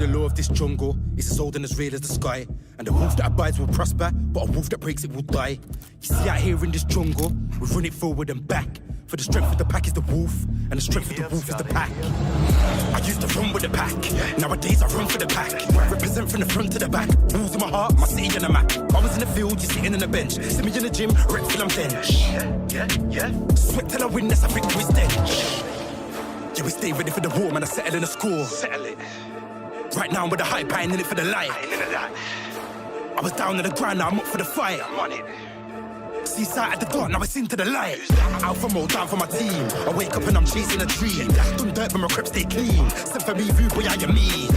the law of this jungle is as old and as real as the sky. And the wolf that abides will prosper, but a wolf that breaks it will die. You see, out here in this jungle, we run it forward and back. For the strength of the pack is the wolf, and the strength of the wolf is the pack. I used to run with the pack, nowadays I run for the pack. Represent from the front to the back, balls in my heart, my city and the map. I was in the field, you sitting on the bench. See me in the gym, rep till I'm bench. Sweat till I win, that's a victory stench. Yeah, we stay ready for the war, man, I settle in the score. Settle it. Right now I'm with the hype, I ain't in it for the light. I was down on the ground, now I'm up for the fight. I'm on it. Seaside at the dark, now it's into the light. Out for more, down for my team. I wake up and I'm chasing a dream. Done dirt, but my crep stay clean. Send for me, rude boy, how you mean?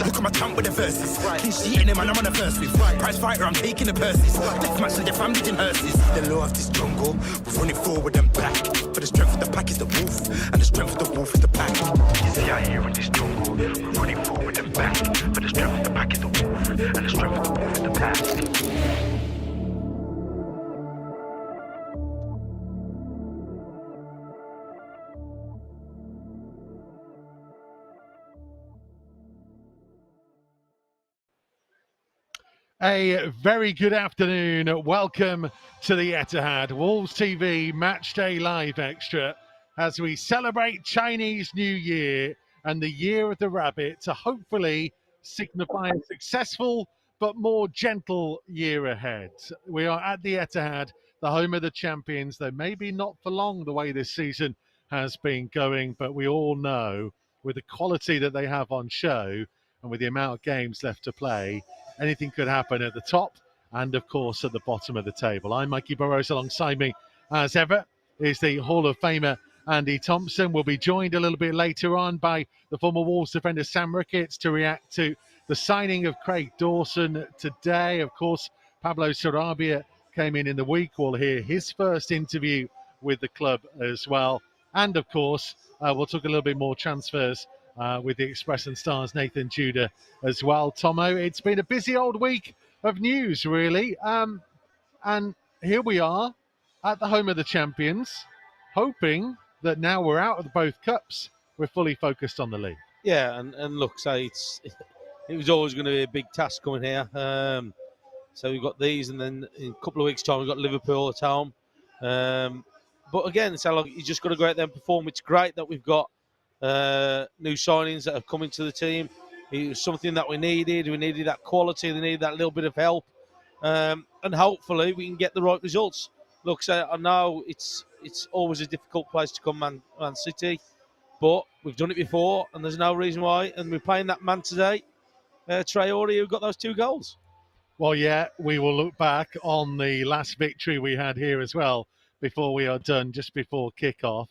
Look at my tank with the verses. Clean sheet in him, and I'm on a verse with. Prize fighter, I'm taking the purses. Death match like your family in hearses. The law of this jungle, we're running forward and back. For the strength of the pack is the wolf, and the strength of the wolf is the pack. You see out here in this jungle, we're running forward and back. For the strength of the pack is the wolf, and the strength of the wolf is the pack. A very good afternoon. Welcome to the Etihad Wolves TV Matchday Live Extra as we celebrate Chinese New Year and the Year of the Rabbit to hopefully signify a successful but more gentle year ahead. We are at the Etihad, the home of the champions, though maybe not for long the way this season has been going, but we all know with the quality that they have on show and with the amount of games left to play, anything could happen at the top and, of course, at the bottom of the table. I'm Mikey Burrows. Alongside me, as ever, is the Hall of Famer Andy Thompson. We'll be joined a little bit later on by the former Wolves defender Sam Ricketts to react to the signing of Craig Dawson today. Of course, Pablo Sarabia came in the week. We'll hear his first interview with the club as well. And, of course, we'll talk a little bit more transfers with the Express and Stars Nathan Judah as well. Tomo, it's been a busy old week of news, really. And here we are at the home of the champions, hoping that now we're out of both cups, we're fully focused on the league. Yeah, and look, so it was always going to be a big task coming here. So we've got these, and then in a couple of weeks' time, we've got Liverpool at home. But again, so like, you just got to go out there and perform. It's great that we've got new signings that have come into the team. It was something that we needed. We needed that quality. We needed that little bit of help. And hopefully we can get the right results. Look, so I know it's always a difficult place to come, Man City, but we've done it before, and there's no reason why. And we're playing that man today, Traore, who got those 2 goals. Well, yeah, we will look back on the last victory we had here as well before we are done, just before kick-off.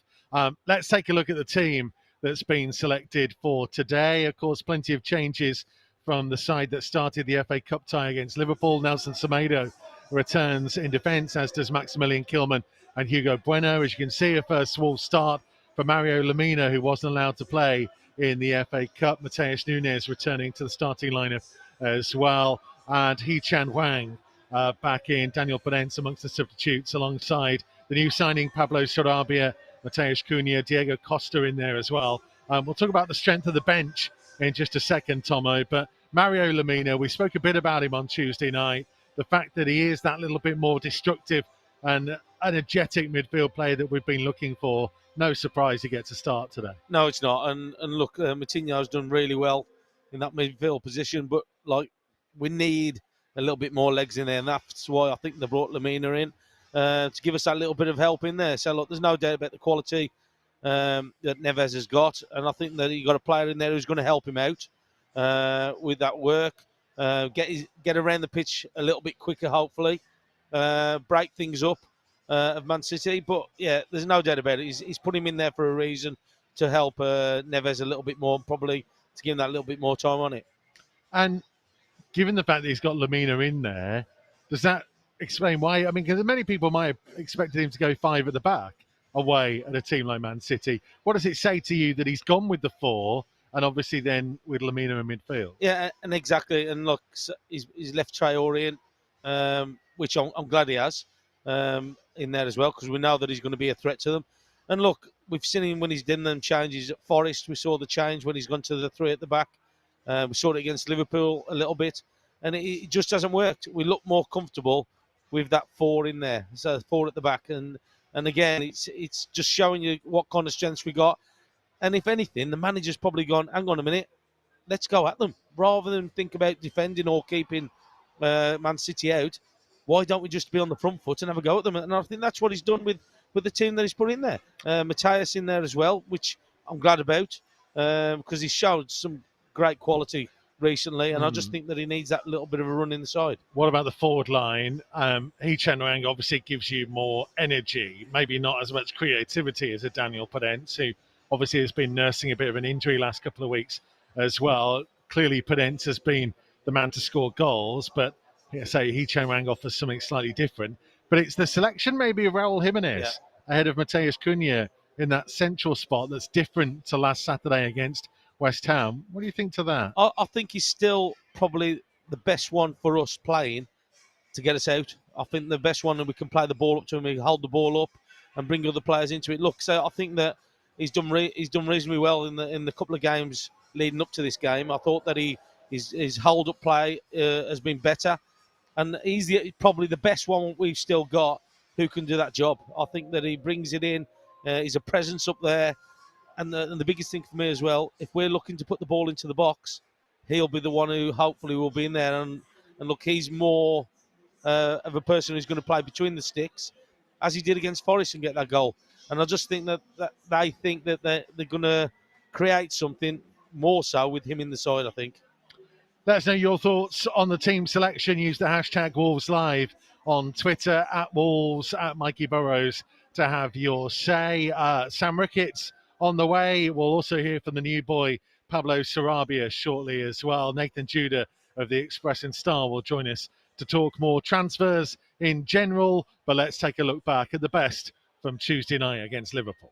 Let's take a look at the team that's been selected for today. Of course, plenty of changes from the side that started the FA Cup tie against Liverpool. Nelson Semedo returns in defence, as does Maximilian Kilman and Hugo Bueno. As you can see, a first Wolves start for Mario Lemina, who wasn't allowed to play in the FA Cup. Mateus Nunes returning to the starting lineup as well. And Hee Chan Wang back in. Daniel Podence amongst the substitutes alongside the new signing Pablo Sarabia, Mateus Cunha, Diego Costa in there as well. We'll talk about the strength of the bench in just a second, Tomo. But Mario Lemina, we spoke a bit about him on Tuesday night. The fact that he is that little bit more destructive and energetic midfield player that we've been looking for. No surprise he gets a start today. No, it's not. And look, Moutinho's done really well in that midfield position. But, like, we need a little bit more legs in there. And that's why I think they brought Lemina in. To give us that little bit of help in there. So, look, there's no doubt about the quality that Neves has got. And I think that you've got a player in there who's going to help him out with that work. Get around the pitch a little bit quicker, hopefully. Break things up of Man City. But, yeah, there's no doubt about it. He's put him in there for a reason to help Neves a little bit more, probably to give him that little bit more time on it. And given the fact that he's got Lemina in there, does that explain why? I mean, because many people might have expected him to go 5 at the back away at a team like Man City. What does it say to you that he's gone with the 4 and obviously then with Lemina in midfield? Yeah, and exactly. And look, he's left Traore in, which I'm glad he has in there as well, because we know that he's going to be a threat to them. And look, we've seen him when he's done them changes at Forest. We saw the change when he's gone to the 3 at the back. We saw it against Liverpool a little bit, and it just hasn't worked. We look more comfortable with that 4 in there, so 4 at the back, and again, it's just showing you what kind of strengths we got. And if anything, the manager's probably gone, hang on a minute, let's go at them. Rather than think about defending or keeping Man City out, why don't we just be on the front foot and have a go at them? And I think that's what he's done with the team that he's put in there. Matthias in there as well, which I'm glad about, because he showed some great quality recently, and I just think that he needs that little bit of a run in the side. What about the forward line? Hee-Chan Wang obviously gives you more energy, maybe not as much creativity as a Daniel Podence, who obviously has been nursing a bit of an injury last couple of weeks as well. Clearly, Podence has been the man to score goals, but say Hee-Chan Wang offers something slightly different. But it's the selection maybe of Raul Jimenez ahead of Mateus Cunha in that central spot that's different to last Saturday against West Ham. What do you think to that? I think he's still probably the best one for us playing to get us out. I think the best one that we can play the ball up to him, we hold the ball up and bring other players into it. Look, so I think that he's done reasonably well in the couple of games leading up to this game. I thought that his hold up play has been better, and he's probably the best one we've still got who can do that job. I think that he brings it in. He's a presence up there. And the biggest thing for me as well, if we're looking to put the ball into the box, he'll be the one who hopefully will be in there. And look, he's more of a person who's going to play between the sticks, as he did against Forest and get that goal. And I just think that they think that they're going to create something more so with him in the side, I think. Let us know your thoughts on the team selection. Use the hashtag WolvesLive on Twitter, @Wolves, @Mikey Burrows, to have your say. Sam Ricketts on the way. We'll also hear from the new boy, Pablo Sarabia, shortly as well. Nathan Judah of the Express and Star will join us to talk more transfers in general. But let's take a look back at the best from Tuesday night against Liverpool.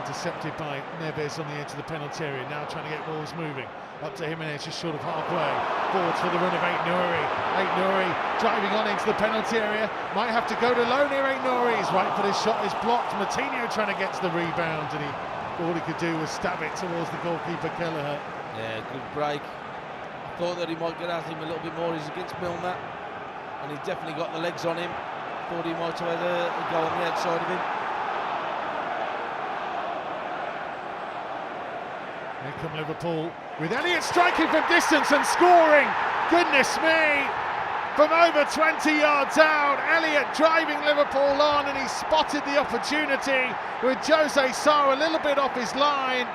Intercepted by Neves on the edge of the penalty area. Now trying to get balls moving. Up to Jimenez, just short of halfway. Forwards for the run of Aït-Nouri. Aït-Nouri driving on into the penalty area. Might have to go to low near Aït-Nouri. His right foot shot is blocked. Martinho trying to get to the rebound, and all he could do was stab it towards the goalkeeper, Kelleher. Yeah, good break. I thought that he might get at him a little bit more. He's against Milner, and he's definitely got the legs on him. Thought he might have had a go on the outside of him. Here come Liverpool with Elliott striking from distance and scoring. Goodness me! From over 20 yards out, Elliott driving Liverpool on, and he spotted the opportunity with Jose Sa a little bit off his line.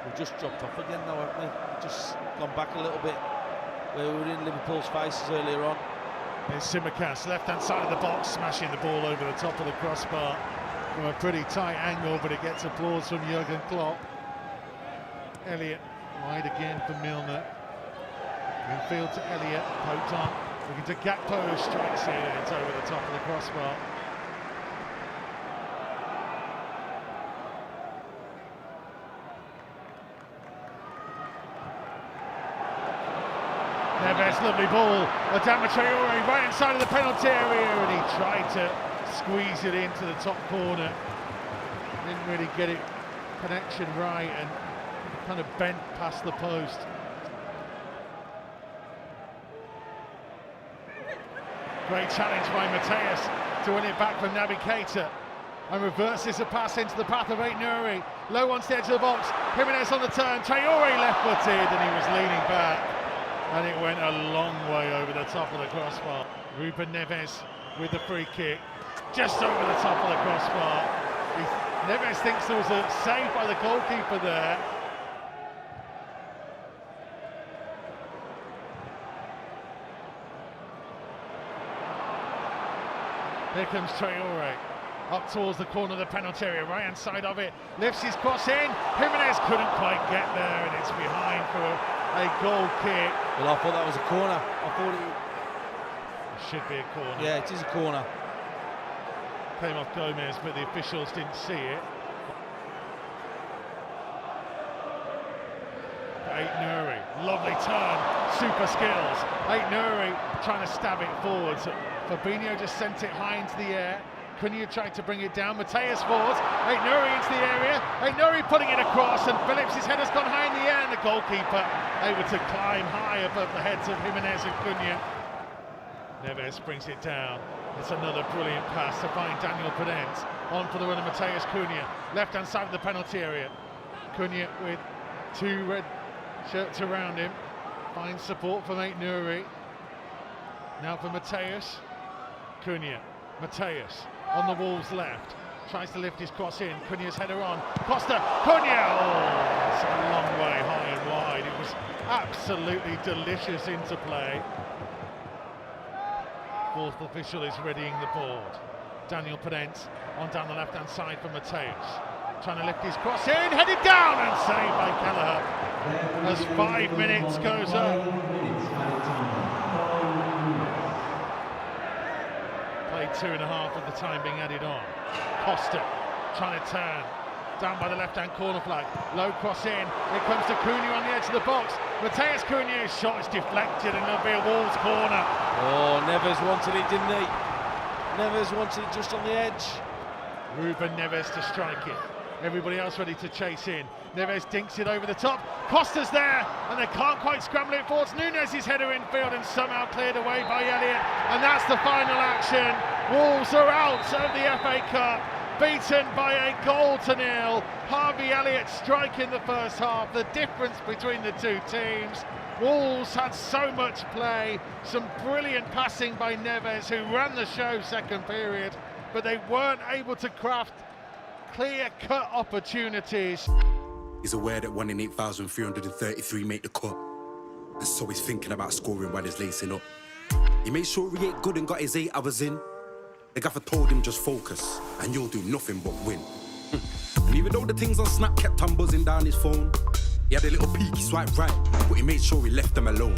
We've just dropped off again now, haven't we? We've just gone back a little bit where we were in Liverpool's faces earlier on. There's Tsimikas, left-hand side of the box, smashing the ball over the top of the crossbar from a pretty tight angle, but it gets applause from Jurgen Klopp. Elliott wide again for Milner. Infield to Elliott, poked on. Looking to Gakpo, strikes it, and it's over the top of the crossbar. Neves, lovely ball. Adama Traore right inside of the penalty area, and he tried to squeeze it into the top corner. Didn't really get it connection right, and kind of bent past the post. Great challenge by Mateus to win it back from Naby Keita, and reverses a pass into the path of Aït-Nouri. Low on the edge of the box. Jimenez on the turn. Traore left-footed, and he was leaning back. And it went a long way over the top of the crossbar. Ruben Neves with the free kick, just over the top of the crossbar. Neves thinks there was a save by the goalkeeper there. Here comes Traore, up towards the corner of the penalty area, right hand side of it, lifts his cross in. Jimenez couldn't quite get there, and it's behind for a goal kick. Well, I thought that was a corner. I thought It should be a corner. yeah, it is a corner. Came off Gomez, but the officials didn't see it. Aït-Nouri, lovely turn, super skills. Aït-Nouri trying to stab it forwards. Fabinho just sent it high into the air. Cunha tried to bring it down. Mateus forwards. Aït-Nouri into the area. Aït-Nouri putting it across, and Phillips' head has gone high in the air, and the goalkeeper able to climb high above the heads of Jimenez and Cunha. Neves brings it down. It's another brilliant pass to find Daniel Podence. On for the run of Mateus Cunha. Left-hand side of the penalty area. Cunha with 2 red shirts around him. Finds support from Aït-Nouri. Now for Mateus. Cunha. Mateus on the Wolves left. Tries to lift his cross in. Cunha's header on. Costa. Cunha! Oh, it's a long way high and wide. It was absolutely delicious interplay. Fourth official is readying the board. Daniel Podence on down the left-hand side for Mateus. Trying to lift his cross in, headed down and saved by Kelleher. As 5 minutes goes up. Played 2.5 of the time being added on. Costa trying to turn. Down by the left-hand corner flag. Low cross in. Here comes to Cunha on the edge of the box. Mateus Cunha's shot is deflected and there'll be a Wolves corner. Oh, Neves wanted it, didn't he? Neves wanted it just on the edge. Ruben Neves to strike it. Everybody else ready to chase in. Neves dinks it over the top. Costa's there, and they can't quite scramble it forwards. Nunez's header infield and somehow cleared away by Elliott. And that's the final action. Wolves are out of the FA Cup, beaten by a goal to nil. Harvey Elliott striking the first half. The difference between the two teams. Wolves had so much play, some brilliant passing by Neves, who ran the show second period, but they weren't able to craft clear-cut opportunities. He's aware that 1 in 8,333 make the cut, and so he's thinking about scoring while he's lacing up. He made sure he ate good and got his 8 hours in. The gaffer told him just focus, and you'll do nothing but win. And even though the things on Snap kept on buzzing down his phone, he had a little peek, he swiped right, but he made sure he left them alone.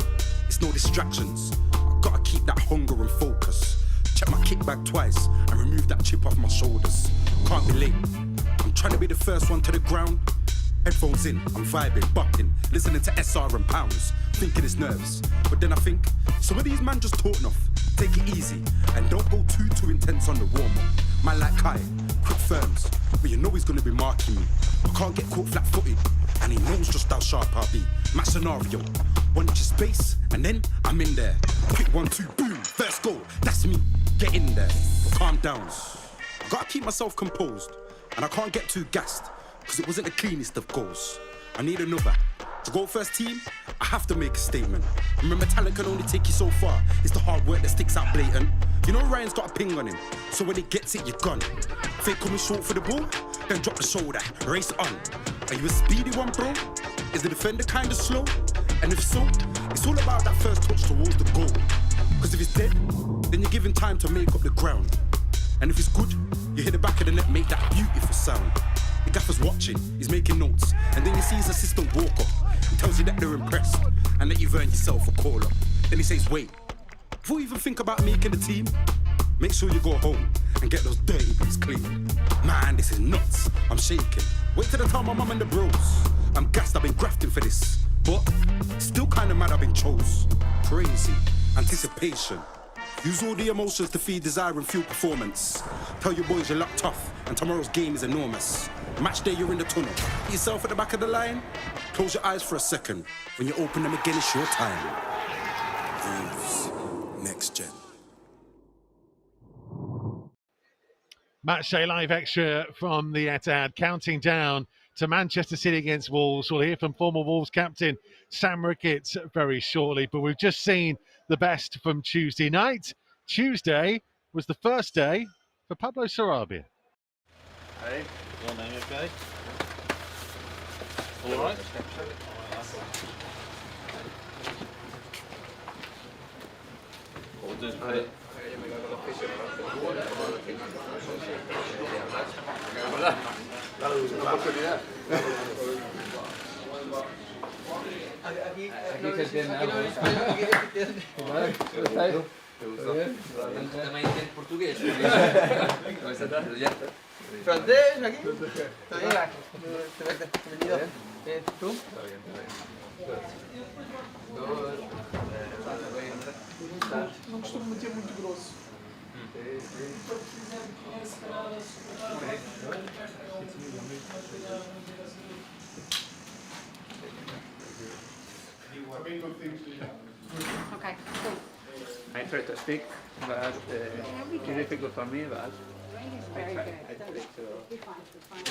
It's no distractions, I've gotta keep that hunger and focus. Check my kick bag twice and remove that chip off my shoulders. Can't be late, I'm trying to be the first one to the ground. Headphones in, I'm vibing, bucking, listening to SR and Pounds, thinking it's nerves. But then I think, some of these man just talk enough. Take it easy, and don't go too intense on the warm-up. Man like Kai, quick firms, but you know he's gonna be marking me. I can't get caught flat-footed, and he knows just how sharp I'll be. Match scenario, 1 inch of space, and then I'm in there. Quick 1, 2, boom, first goal, that's me. Get in there, calm down. I gotta keep myself composed, and I can't get too gassed, because it wasn't the cleanest of goals. I need another. To go first team, I have to make a statement. Remember, talent can only take you so far. It's the hard work that sticks out blatant. You know Ryan's got a ping on him, so when he gets it, you're gone. Fake coming short for the ball, then drop the shoulder, race on. Are you a speedy one, bro? Is the defender kind of slow? And if so, it's all about that first touch towards the goal. Because if it's dead, then you're given time to make up the ground. And if it's good, you hit the back of the net, make that beautiful sound. The gaffer's watching, he's making notes, and then he sees assistant walk up. He tells you that they're impressed, and that you've earned yourself a call-up. Then he says, wait, before you even think about making the team, make sure you go home and get those dirty boots clean. Man, this is nuts, I'm shaking. Wait till I tell my mum and the bros. I'm gassed, I've been grafting for this, but still kinda mad I've been chose. Crazy, anticipation. Use all the emotions to feed desire and fuel performance. Tell your boys you're locked tough, and tomorrow's game is enormous. Match day, you're in the tunnel. Get yourself at the back of the line. Close your eyes for a second. When you open them again, it's your time. Wolves, next gen. Matchday Live Extra from the Etihad, counting down to Manchester City against Wolves. We'll hear from former Wolves captain Sam Ricketts very shortly, but we've just seen the best from Tuesday night. Tuesday was the first day for Pablo Sarabia. Hey, your name okay? All right? What we'll do is Aquí se entiende algo. También en portugués. ¿Francés aquí? Hola. Bienvenido. ¿Tú? Okay, cool. I try to speak, but it's difficult for me, but Very good. I try to. Be fine, be fine.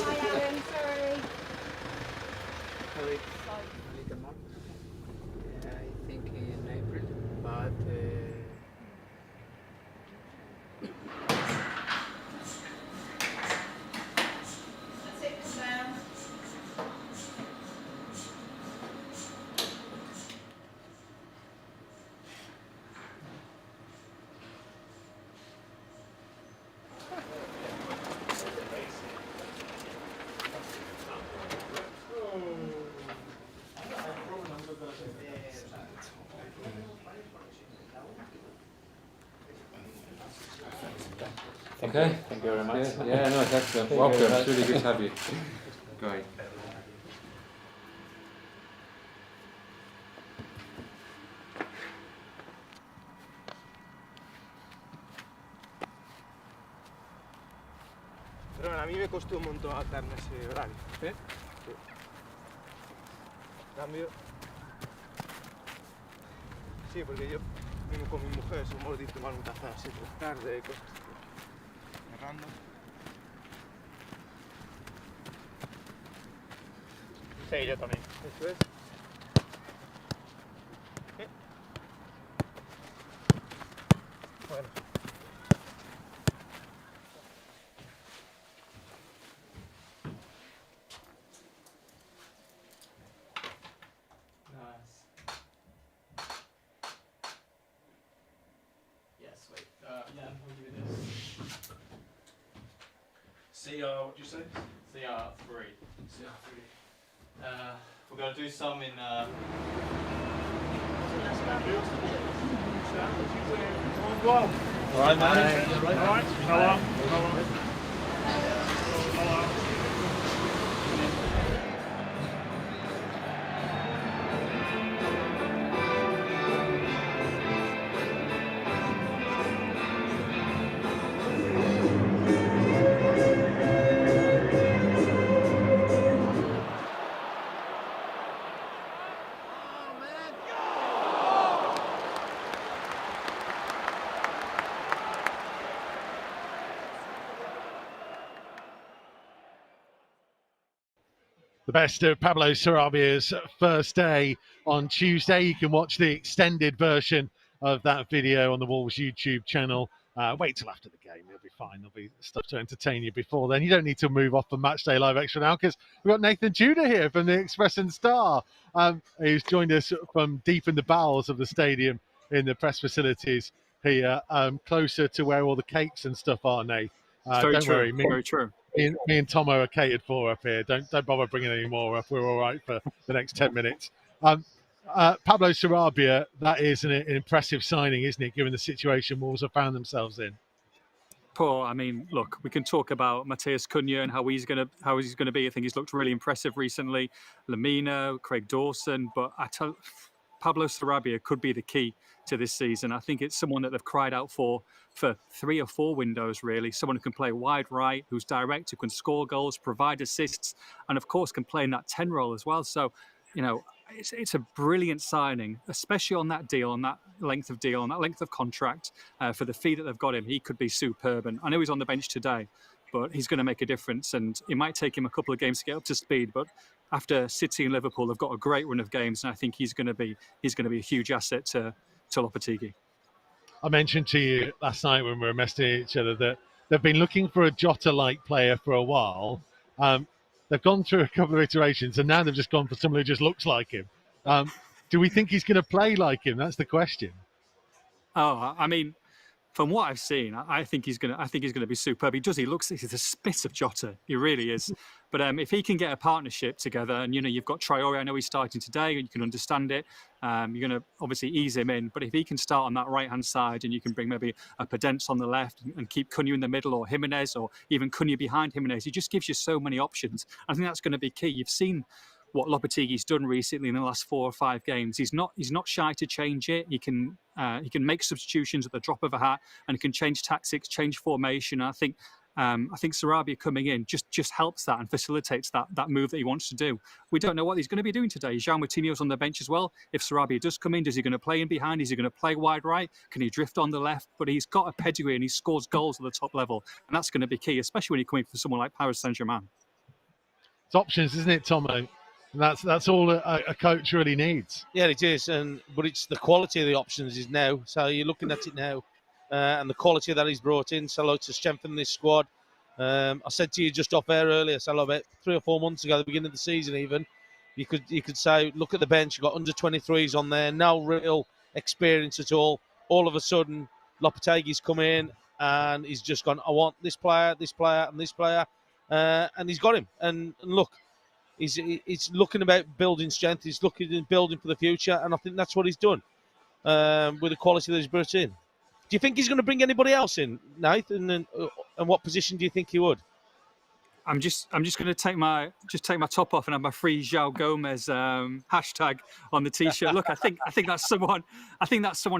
Hi, Aaron. Sorry. Sorry. A little more. I think in April, but Okay. thank you very much. Yeah, no, it's excellent. Thank you Welcome. very It's much. really good to have you. Great. Pero bueno, a mí me costó un montón adaptarme a ese horario. ¿Sí? Sí. En cambio... Sí, porque yo mismo con mi mujer somos de tomar un café así por la tarde, cosas así. Cerrando. Sí, yo también. Eso es. ¿Qué? Bueno. Nice. Yeah, sweet. Yeah, we'll give it this. CR, what do you say? CR3. CR3. We're going to do some in. All right, man. The best of Pablo Sarabia's first day on Tuesday. You can watch the extended version of that video on the Wolves YouTube channel. Wait till after the game, you'll be fine. There'll be stuff to entertain you before then. You don't need to move off the Matchday Live Extra now because we've got Nathan Tudor here from the Express and Star, who's joined us from deep in the bowels of the stadium in the press facilities here, closer to where all the cakes and stuff are, Nate. Don't worry, Very true. me and Tomo are catered for up here. Don't bother bringing any more up. We're all right for the next 10 minutes. Pablo Sarabia, that is an impressive signing, isn't it, given the situation Wolves have found themselves in? Paul, I mean, look, we can talk about Mateus Cunha and how he's going to be. I think he's looked really impressive recently. Lamina, Craig Dawson, but Pablo Sarabia could be the key to this season. I think it's someone that they've cried out for 3 or 4 windows, really. Someone who can play wide right, who's direct, who can score goals, provide assists, and of course can play in that 10 role as well. So, you know, it's a brilliant signing, especially on that deal, on that length of deal, on that length of contract. For the fee that they've got him, he could be superb. And I know he's on the bench today, but he's going to make a difference. And it might take him a couple of games to get up to speed, but after City and Liverpool, they've got a great run of games, and I think he's going to be a huge asset to Lopetegui. I mentioned to you last night when we were messaging each other that they've been looking for a Jota-like player for a while. They've gone through a couple of iterations, and now they've just gone for someone who just looks like him. Do we think he's going to play like him? That's the question. Oh, I mean, from what I've seen, I think he's going to be superb. He's the spit of Jota. He really is. But if he can get a partnership together, and you've got Traore, I know he's starting today, and you can understand it. You're going to obviously ease him in, but if he can start on that right hand side, and you can bring maybe a Podence on the left and keep Cunha in the middle, or Jimenez, or even Cunha behind Jimenez, he just gives you so many options. I think that's going to be key. You've seen what Lopetigui's done recently in the last 4 or 5 games. He's not shy to change it. He can make substitutions at the drop of a hat, and he can change tactics, change formation. I think Sarabia coming in just helps that and facilitates that move that he wants to do. We don't know what he's going to be doing today. João Moutinho's on the bench as well. If Sarabia does come in, is he going to play in behind? Is he going to play wide right? Can he drift on the left? But he's got a pedigree and he scores goals at the top level, and that's going to be key, especially when you're coming from someone like Paris Saint-Germain. It's options, isn't it, Tomo? And that's all a coach really needs. Yeah, it is, but it's the quality of the options is now. So you're looking at it now, and the quality that he's brought in. So to strengthen this squad. I said to you just off air earlier, so about 3 or 4 months ago, at the beginning of the season, even you could say, look at the bench. You've got under 23s on there, no real experience at all. All of a sudden, Lopetegui's come in and he's just gone, I want this player, and this player, and he's got him. And look. He's looking about building strength. He's looking at building for the future, and I think that's what he's done with the quality that he's brought in. Do you think he's going to bring anybody else in, Nathan? And what position do you think he would? I'm just going to take my top off and have my free João Gomez hashtag on the t-shirt. Look, I think that's someone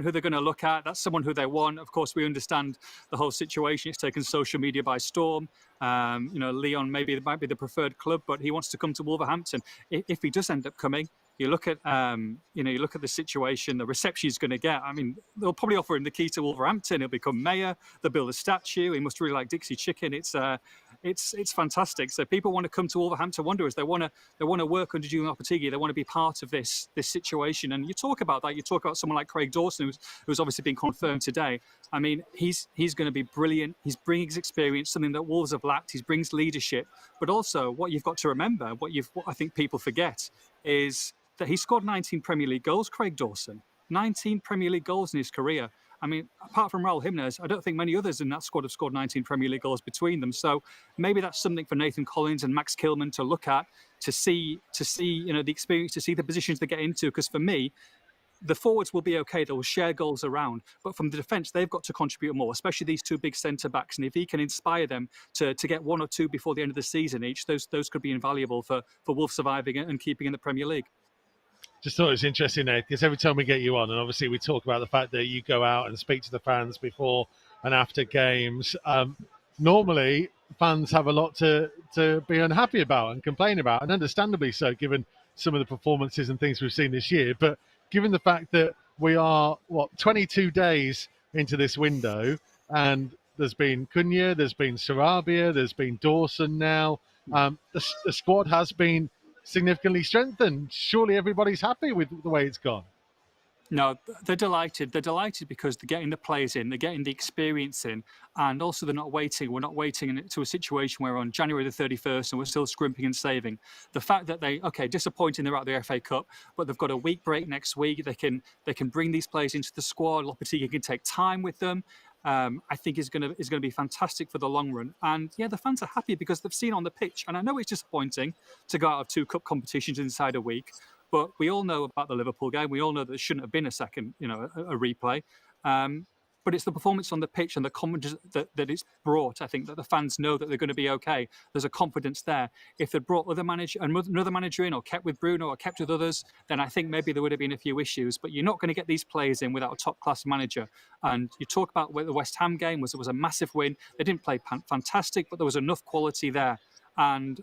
who they're going to look at. That's someone who they want. Of course, we understand the whole situation. It's taken social media by storm. Lyon might be the preferred club, but he wants to come to Wolverhampton. If he does end up coming, you look at the situation, the reception he's going to get. I mean, they'll probably offer him the key to Wolverhampton. He'll become mayor. They'll build a statue. He must really like Dixie Chicken. It's fantastic. So people want to come to Wolverhampton Wanderers. They want to work under Julian Lopetegui. They want to be part of this situation. And you talk about that. You talk about someone like Craig Dawson, who's obviously been confirmed today. I mean, he's going to be brilliant. He's bringing his experience, something that Wolves have lacked. He brings leadership, but also what you've got to remember, what I think people forget, is that he scored 19 Premier League goals. Craig Dawson, 19 Premier League goals in his career. I mean, apart from Raul Jimenez, I don't think many others in that squad have scored 19 Premier League goals between them. So maybe that's something for Nathan Collins and Max Kilman to look at, to see the experience, to see the positions they get into. Because for me, the forwards will be okay. They will share goals around. But from the defence, they've got to contribute more, especially these 2 big centre-backs. And if he can inspire them to get 1 or 2 before the end of the season each, those could be invaluable for Wolves surviving and keeping in the Premier League. Just thought it was interesting, Nate, because every time we get you on, and obviously we talk about the fact that you go out and speak to the fans before and after games. Normally, fans have a lot to be unhappy about and complain about, and understandably so, given some of the performances and things we've seen this year. But given the fact that we are, 22 days into this window, and there's been Cunha, there's been Sarabia, there's been Dawson now, the squad has been significantly strengthened. Surely everybody's happy with the way it's gone. No, they're delighted. They're delighted because they're getting the players in, they're getting the experience in, and also they're not waiting. We're not waiting to a situation where on January the 31st and we're still scrimping and saving. The fact that disappointing they're out of the FA Cup, but they've got a week break next week. They can bring these players into the squad. Lopetegui can take time with them. I think is going to be fantastic for the long run. And yeah, the fans are happy because they've seen on the pitch. And I know it's disappointing to go out of 2 cup competitions inside a week, but we all know about the Liverpool game. We all know that there shouldn't have been a second, a replay. But it's the performance on the pitch and the confidence that it's brought. I think that the fans know that they're going to be okay. There's a confidence there. If they'd brought another manager in, or kept with Bruno, or kept with others, then I think maybe there would have been a few issues. But you're not going to get these players in without a top-class manager. And you talk about the West Ham game was a massive win. They didn't play fantastic, but there was enough quality there. And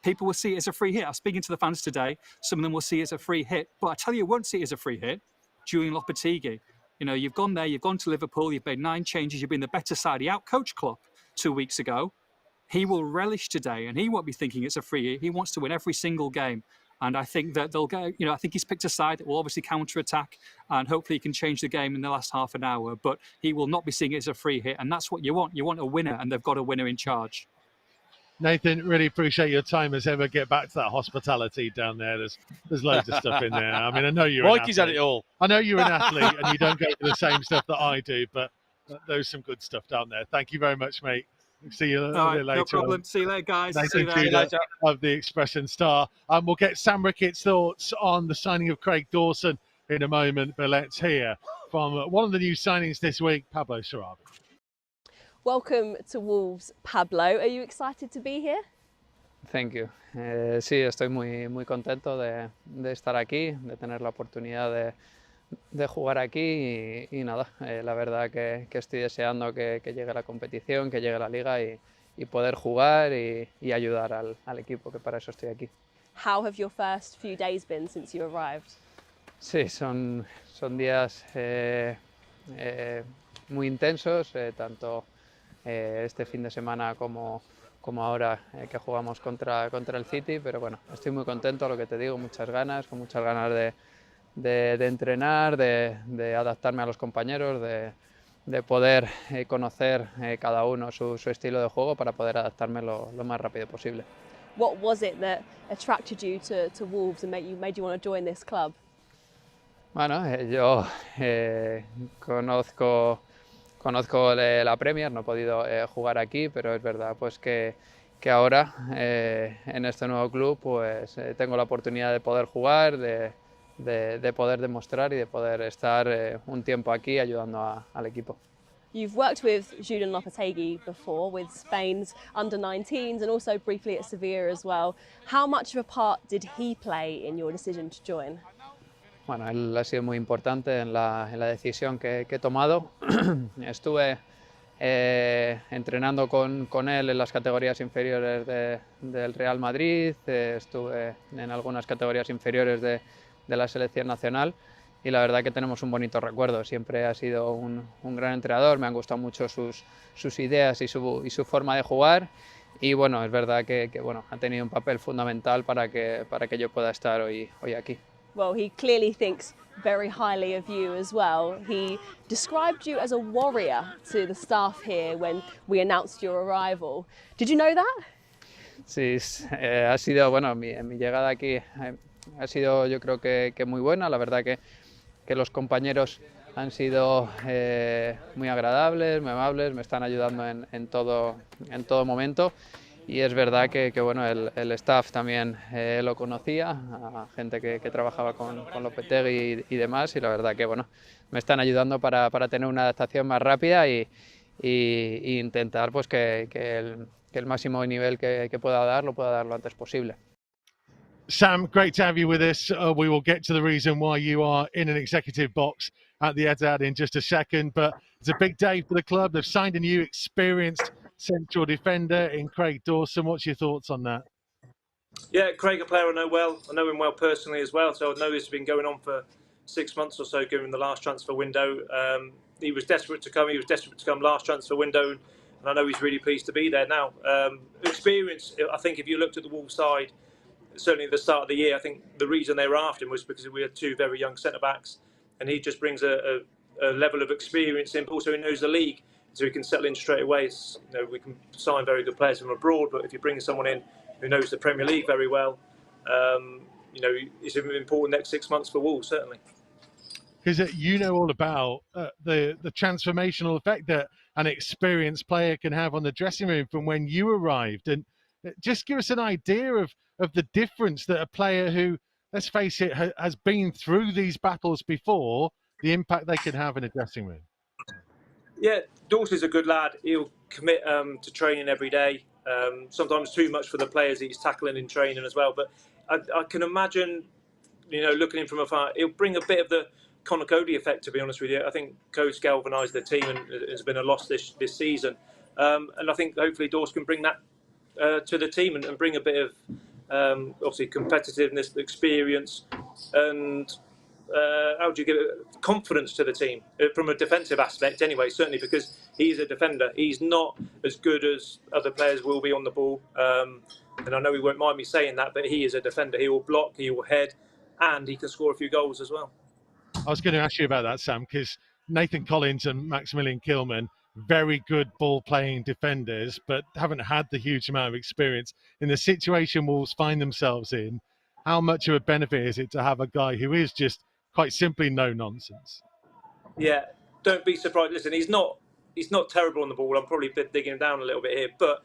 people will see it as a free hit. I was speaking to the fans today. Some of them will see it as a free hit, but I tell you, won't see it as a free hit. Julian Lopetegui. You've gone there, you've gone to Liverpool, you've made 9 changes, you've been the better side. He out-coached Klopp 2 weeks ago. He will relish today, and he won't be thinking it's a free hit. He wants to win every single game. And I think that they'll go, I think he's picked a side that will obviously counter-attack, and hopefully he can change the game in the last half an hour. But he will not be seeing it as a free hit, and that's what you want. You want a winner, and they've got a winner in charge. Nathan, really appreciate your time as ever. Get back to that hospitality down there. There's loads of stuff in there. I mean, I know you're Mikey's at it all. I know you're an athlete and you don't go for the same stuff that I do, but there's some good stuff down there. Thank you very much, mate. See you a bit later. No problem. See you later, guys. Nathan Tudor of the Expression Star. We'll get Sam Rickett's thoughts on the signing of Craig Dawson in a moment, but let's hear from one of the new signings this week, Pablo Sarabia. Welcome to Wolves, Pablo. Are you excited to be here? Thank you. Sí, estoy muy contento de estar aquí, de tener la oportunidad de jugar aquí y nada, la verdad que estoy deseando que llegue la competición, que llegue la liga y poder jugar y ayudar al equipo, que para eso estoy aquí. How have your first few days been since you arrived? Sí, son días muy intensos, tanto este fin de semana como ahora que jugamos contra el City, pero bueno, estoy muy contento, lo que te digo, con muchas ganas de entrenar, de adaptarme a los compañeros, de poder conocer cada uno su estilo de juego para poder adaptarme lo más rápido posible. What was it that attracted you to Wolves and made you want to join this club? Bueno, yo conozco la Premier, no he podido jugar aquí, pero es verdad pues que ahora en este nuevo club pues tengo la oportunidad de poder jugar, de poder demostrar y de poder estar un tiempo aquí ayudando al equipo. You've worked with Julian Lopetegui before, with Spain's under-19s and also briefly at Sevilla as well. How much of a part did he play in your decision to join? Bueno, él ha sido muy importante en la decisión que he tomado. Estuve entrenando con él en las categorías inferiores del Real Madrid, estuve en algunas categorías inferiores de la selección nacional y la verdad que tenemos un bonito recuerdo. Siempre ha sido un gran entrenador, me han gustado mucho sus ideas y su forma de jugar y bueno, es verdad que bueno, ha tenido un papel fundamental para que yo pueda estar hoy aquí. Well, he clearly thinks very highly of you as well. He described you as a warrior to the staff here when we announced your arrival. Did you know that? Sí, ha sido, bueno, mi llegada aquí ha sido yo creo que muy buena, la verdad que los compañeros han sido muy agradables, muy amables, me están ayudando en todo momento. Y es verdad que bueno, el staff también lo conocía, a gente que trabajaba con Lopetegui y demás, y la verdad que bueno, me están ayudando para tener una adaptación más rápida y intentar pues que el máximo nivel que pueda dar lo pueda dar lo antes posible. Sam, great to have you with us. We will get to the reason why you are in an executive box at the Etihad in just a second, but it's a big day for the club. They've signed a new experienced central defender in Craig Dawson. What's your thoughts on that? Yeah, Craig, a player I know well. I know him well personally as well, so I know it's been going on for 6 months or so given the last transfer window. He was desperate to come. He was desperate to come last transfer window, and I know he's really pleased to be there now. Experience, I think if you looked at the Wolves side, certainly at the start of the year, I think the reason they were after him was because we had two very young centre-backs, and he just brings a level of experience in. Also, he knows the league, so he can settle in straight away. We can sign very good players from abroad, but if you bring someone in who knows the Premier League very well, it's an important next 6 months for Wolves, certainly. Because you know all about the transformational effect that an experienced player can have on the dressing room from when you arrived, and just give us an idea of the difference that a player who, let's face it, has been through these battles before, the impact they can have in a dressing room. Yeah, Dawson's a good lad. He'll commit to training every day. Sometimes too much for the players he's tackling in training as well. But I can imagine, looking in from afar, he'll bring a bit of the Conor Cody effect, to be honest with you. I think Cody's galvanised the team and has been a loss this season. And I think hopefully Dawson can bring that to the team and bring a bit of obviously competitiveness, experience, and how do you give it, confidence to the team from a defensive aspect anyway, certainly because he's a defender. He's not as good as other players will be on the ball, and I know he won't mind me saying that, but he is a defender. He will block, he will head, and he can score a few goals as well. I was going to ask you about that, Sam, because Nathan Collins and Maximilian Kilman, very good ball-playing defenders, but haven't had the huge amount of experience. In the situation Wolves find themselves in, how much of a benefit is it to have a guy who is just quite simply no nonsense? Yeah, don't be surprised. Listen, he's not terrible on the ball. I'm probably digging him down a little bit here, but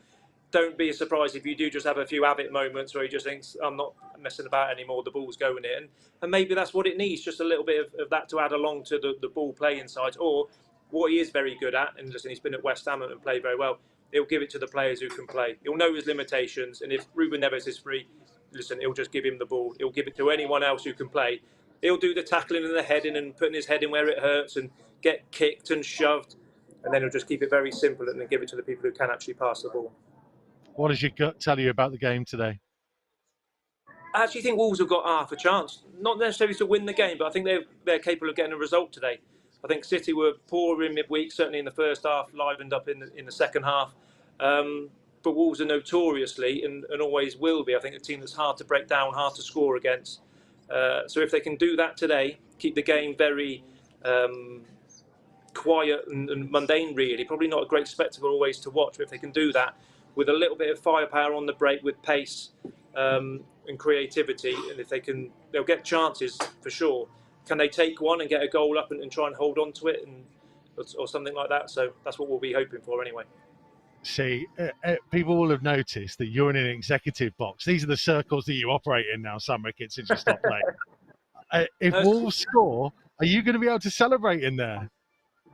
don't be surprised if you do just have a few habit moments where he just thinks, I'm not messing about anymore, the ball's going in. And maybe that's what it needs, just a little bit of that to add along to the ball playing side. Or what he is very good at, and listen, he's been at West Ham and played very well, he'll give it to the players who can play. He'll know his limitations, and if Ruben Neves is free, listen, he'll just give him the ball. He'll give it to anyone else who can play. He'll do the tackling and the heading and putting his head in where it hurts and get kicked and shoved, and then he'll just keep it very simple and then give it to the people who can actually pass the ball. What does your gut tell you about the game today? I actually think Wolves have got half a chance. Not necessarily to win the game, but I think they're capable of getting a result today. I think City were poor in midweek, certainly in the first half, livened up in the second half. But Wolves are notoriously, and always will be, I think, a team that's hard to break down, hard to score against. So if they can do that today, keep the game very quiet and mundane, really, probably not a great spectacle always to watch, but if they can do that with a little bit of firepower on the break, with pace and creativity, and if they can, they'll get chances for sure. Can they take one and get a goal up and try and hold on to it, or something like that? So that's what we'll be hoping for anyway. See, people will have noticed that you're in an executive box. These are the circles that you operate in now, Sam Ricketts, since you stopped playing. If Wolves score, are you going to be able to celebrate in there?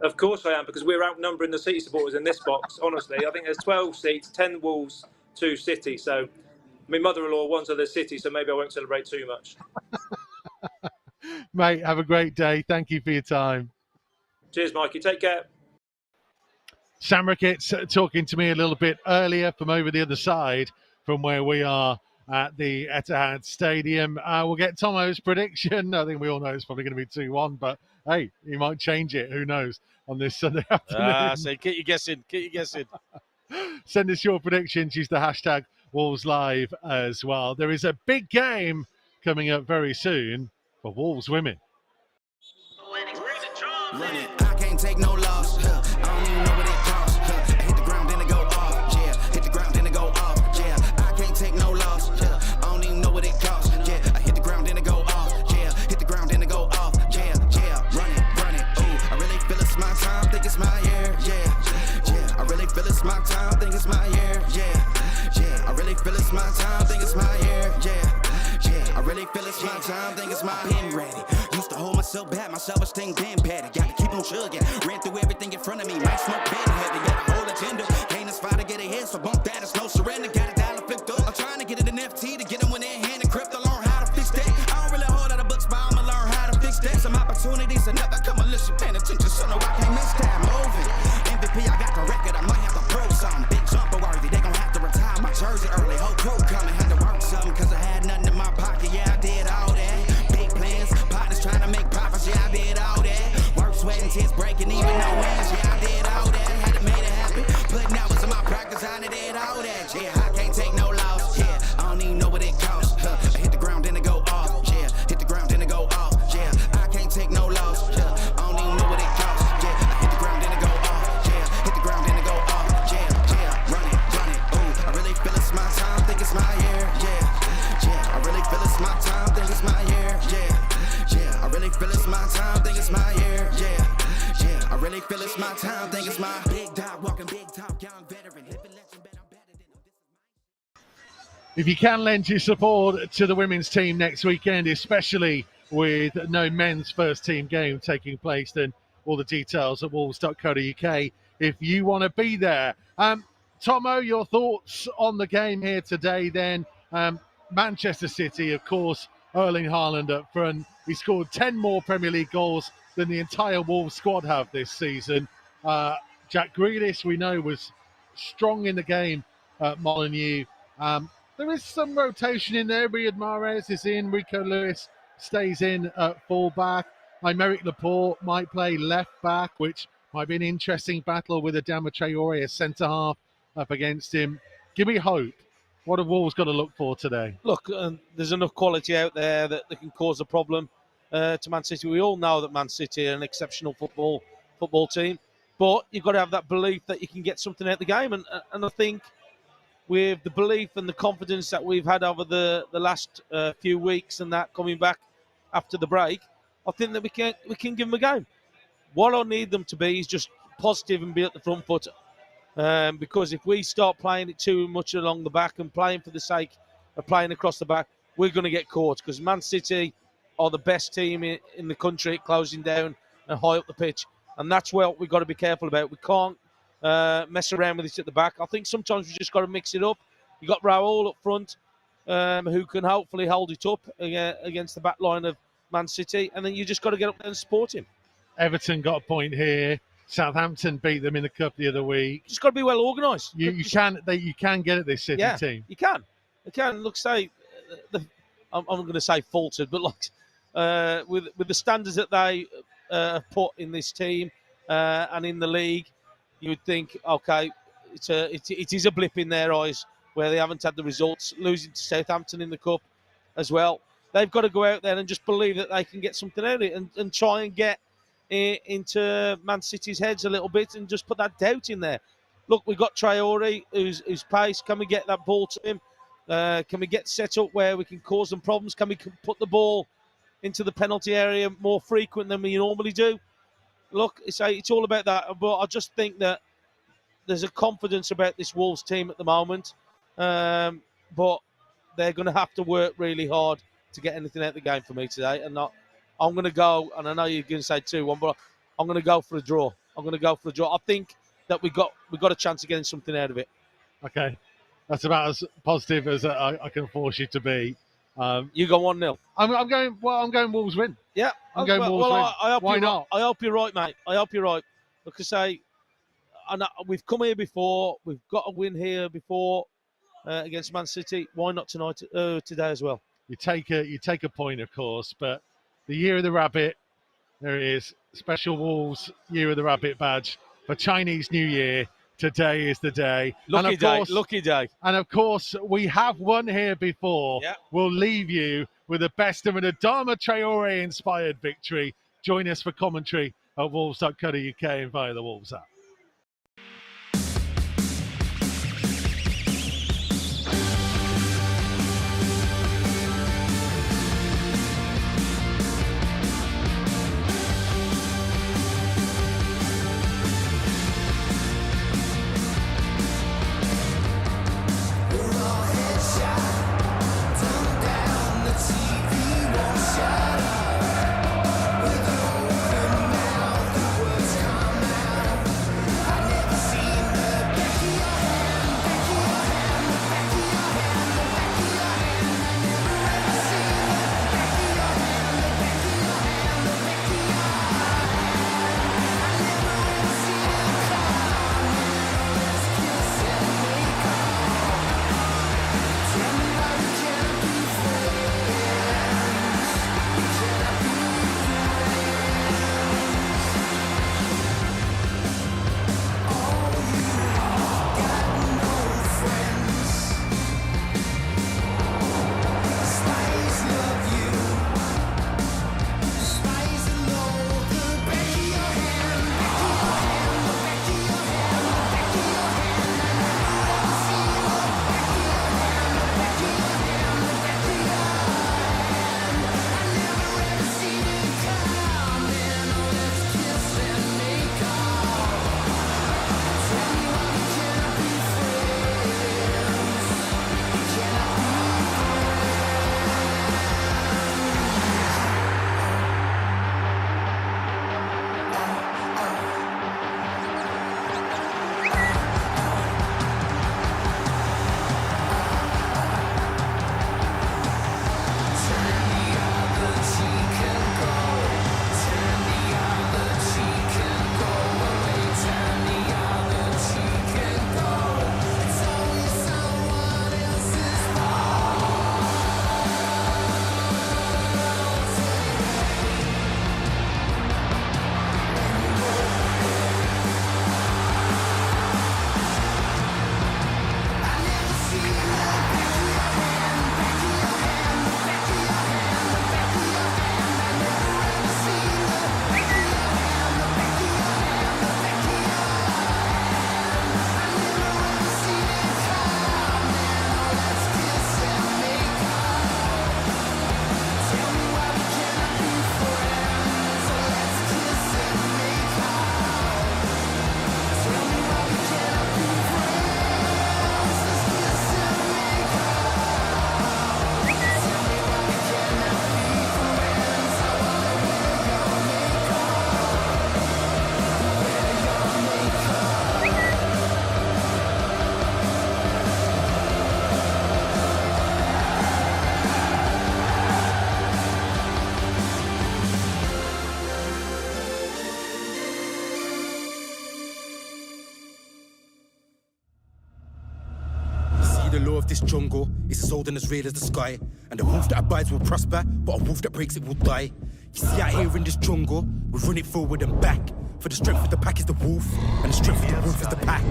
Of course I am, because we're outnumbering the City supporters in this box, honestly. I think there's 12 seats, 10 Wolves, 2 City. So my mother-in-law wants other City, so maybe I won't celebrate too much. Mate, have a great day. Thank you for your time. Cheers, Mikey. Take care. Sam Ricketts talking to me a little bit earlier from over the other side from where we are at the Etihad Stadium. We'll get Tomo's prediction. I think we all know it's probably going to be 2-1, but hey, he might change it. Who knows on this Sunday afternoon. So keep you guessing. Send us your predictions. Use the hashtag Wolves Live as well. There is a big game coming up very soon for Wolves women. I can't take no loss. I don't even know what it costs. I hit the ground, then it go off. Yeah, hit the ground, then it go off. Yeah, I can't take no loss. I don't even know what it costs. Yeah, I hit the ground, then it go off. Yeah, hit the ground, then it go off. Yeah, run it. Ooh, I really feel it's my time. Think it's my year. Yeah. I really feel it's my time. Think it's my year. Yeah. I really feel it's my time. Think it's my year. Yeah. I really feel it's my time. Think it's my been ready. Used to hold myself back, my self-esteem been petty. Gotta keep on chugging. Ran through everything in front of me. Might smoke been heavy. Got a whole agenda. Can't aspire to get ahead, so bump that. It's no surrender. Got a dollar flipped up. I'm trying to get it in FT to get them when they're in hand and crypto. Learn how to fix that. I don't really hold out of books, but I'ma learn how to fix that. Some opportunities that never come unless you paying attention. So no, I can't miss that. Moving. MVP, I got the record. I might have to prove something. Big jumper worthy. They gon' have to retire my jersey early. Whole crew coming. Had to work something, cause I had nothing in my pocket. Yeah, I did all that. Big plans. Partners trying to make profits. Yeah, I did all that. Work, sweat, and tears breaking, even no wins. Yeah, I did all that. Had to make it happen. Putting hours in my practice. I did all that. Yeah, I can't take no loss. Yeah, I don't even know what it costs. I hit the ground, then it go off. Yeah, hit the ground, then it go off. Yeah, I can't take no loss. Yeah, I don't even know what it costs. Yeah, I hit the ground, then it go off. Yeah, hit the ground, then it go off. Yeah, run it. Ooh, I really feel it's my time. Think it's my year. Yeah. I really feel it's my time. Think it's my year. Yeah. I really feel it's my time. Think it's my year. Yeah. I really feel it's my time. Think it's my big dog walking big talk, young veteran. Living legend, bet I'm better than them. If you can lend your support to the women's team next weekend, especially with no men's first team game taking place, then all the details at wolves.co.uk if you want to be there. Tomo, your thoughts on the game here today then? Manchester City, of course, Erling Haaland up front. He scored 10 more Premier League goals than the entire Wolves squad have this season. Jack Grealish, we know, was strong in the game at Molineux. There is some rotation in there. Riyad Mahrez is in. Rico Lewis stays in at full-back. Aymeric Laporte might play left-back, which might be an interesting battle with Adama Traore, a centre-half, up against him. Give me hope. What have Wolves got to look for today? Look, there's enough quality out there that can cause a problem to Man City. We all know that Man City are an exceptional football team, but you've got to have that belief that you can get something out of the game. And I think with the belief and the confidence that we've had over the last few weeks and that coming back after the break, I think that we can give them a game. What I need them to be is just positive and be at the front foot. Because if we start playing it too much along the back and playing for the sake of playing across the back, we're going to get caught, because Man City are the best team in the country at closing down and high up the pitch. And that's what we've got to be careful about. We can't mess around with it at the back. I think sometimes we just got to mix it up. You got Raul up front, who can hopefully hold it up against the back line of Man City, and then you just got to get up there and support him. Everton got a point here. Southampton beat them in the cup the other week. Just got to be well organised. You can get at this City team. You can. Look, say I'm going to say faltered, but like with the standards that they have put in this team and in the league, you would think, okay, it is a blip in their eyes where they haven't had the results. Losing to Southampton in the cup as well, they've got to go out there and just believe that they can get something out of it and try and get into Man City's heads a little bit and just put that doubt in there. Look, we've got Traore, who's pace. Can we get that ball to him? Can we get set up where we can cause them problems? Can we put the ball into the penalty area more frequent than we normally do? Look, it's all about that. But I just think that there's a confidence about this Wolves team at the moment. But they're going to have to work really hard to get anything out of the game for me today. And I'm going to go, and I know you're going to say 2-1, but I'm going to go for a draw. I think that we got a chance of getting something out of it. Okay. That's about as positive as I can force you to be. You go 1-0. I'm going Wolves win. Yeah. I'm going Wolves win. Why not? I hope you're right, mate. I hope you're right. Because we've come here before. We've got a win here before against Man City. Why not today as well? You take a point, of course, but the Year of the Rabbit, there it is. Special Wolves Year of the Rabbit badge for Chinese New Year. Today is the day. Lucky day. And of course, we have won here before. Yeah. We'll leave you with the best of an Adama Traore-inspired victory. Join us for commentary at wolves.co.uk and via the Wolves app. see the law of this jungle. It's as old and as real as the sky. And the wolf that abides will prosper, but a wolf that breaks it will die. You see out here in this jungle, we run it forward and back. For the strength of the pack is the wolf, and the strength of the wolf is the pack.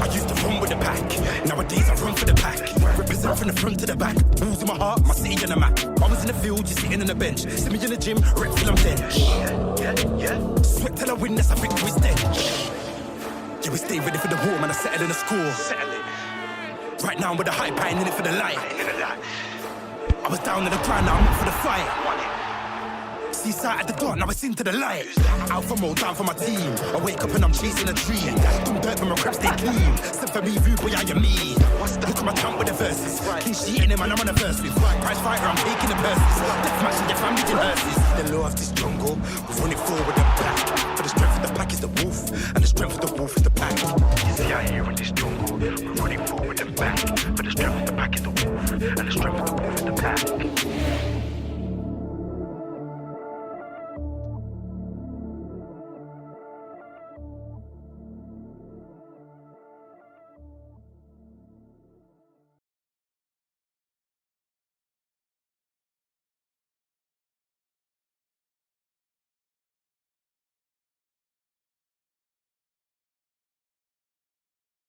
I used to run with the pack, nowadays I run for the pack. Represent from the front to the back, balls in my heart, my city and the map. I was in the field, you're sitting on the bench. See me in the gym, rep till I'm bench. Sweat till I win, that's a victory stench. Yeah, we stay ready for the war, man, I settle in the score. Right now I'm with the hype, I ain't in it for the light. I was down in the ground, now I'm up for the fight. See sight at the dark, now it's into the light. Out for more, down for my team. I wake up and I'm chasing a dream. Don't dirt when my crap stay clean. Send for me, view, boy, I am me. Look at my count with the verses. Clean sheet in him and I'm on a verse with. Prize fighter, I'm taking the purses. Death match and your family in hearses. The law of this jungle, we run it forward and back. For the strength of the pack is the wolf, and the strength of the wolf is the